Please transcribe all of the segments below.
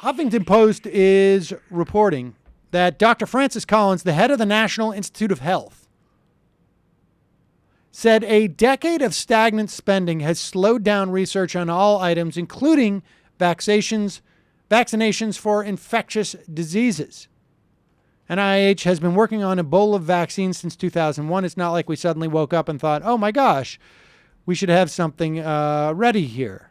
Huffington Post is reporting that Dr. Francis Collins, the head of the National Institute of Health, said a decade of stagnant spending has slowed down research on all items, including vaccinations for infectious diseases. NIH has been working on Ebola vaccines since 2001. It's not like we suddenly woke up and thought, oh my gosh, we should have something ready here.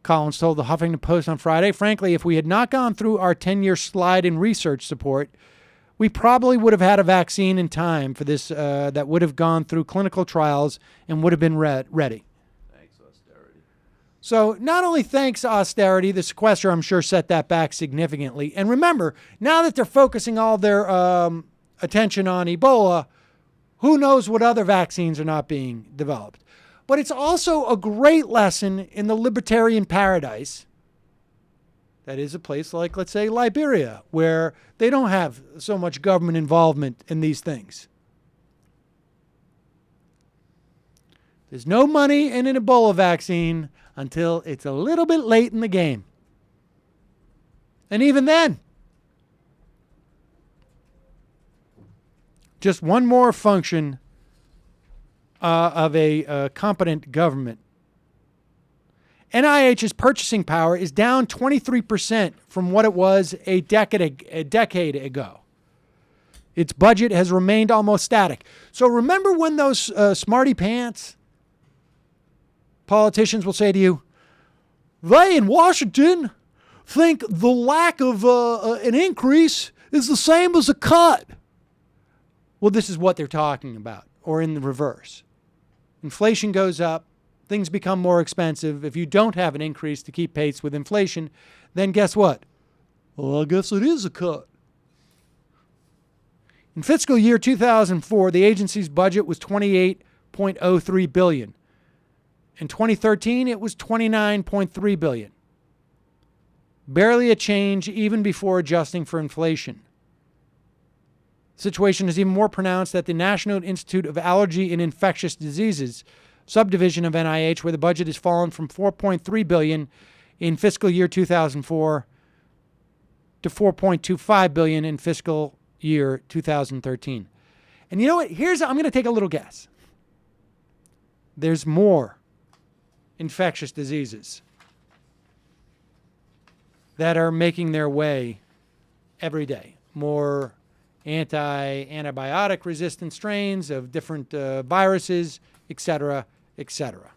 Collins told the Huffington Post on Friday, frankly, if we had not gone through our 10-year slide in research support, we probably would have had a vaccine in time for this that would have gone through clinical trials and would have been ready. Thanks, austerity. So not only thanks austerity, the sequester, I'm sure, set that back significantly. And remember, now that they're focusing all their attention on Ebola, who knows what other vaccines are not being developed. But it's also a great lesson in the libertarian paradise. That is a place like, let's say, Liberia, where they don't have so much government involvement in these things. There's no money in an Ebola vaccine until it's a little bit late in the game. And even then, just one more function of a competent government. NIH's purchasing power is down 23% from what it was a decade ago. Its budget has remained almost static. So remember when those smarty pants politicians will say to you, they in Washington think the lack of an increase is the same as a cut. Well, this is what they're talking about, or in the reverse. Inflation goes up. Things become more expensive. If you don't have an increase to keep pace with inflation, then guess what? Well, I guess it is a cut. In fiscal year 2004, the agency's budget was $28.03 billion. In 2013, it was $29.3 billion. Barely a change even before adjusting for inflation. The situation is even more pronounced at the National Institute of Allergy and Infectious Diseases subdivision of NIH, where the budget has fallen from $4.3 billion in fiscal year 2004 to $4.25 billion in fiscal year 2013. And you know what? I'm going to take a little guess. There's more infectious diseases that are making their way every day. More antibiotic resistant strains of different viruses, etc., etc.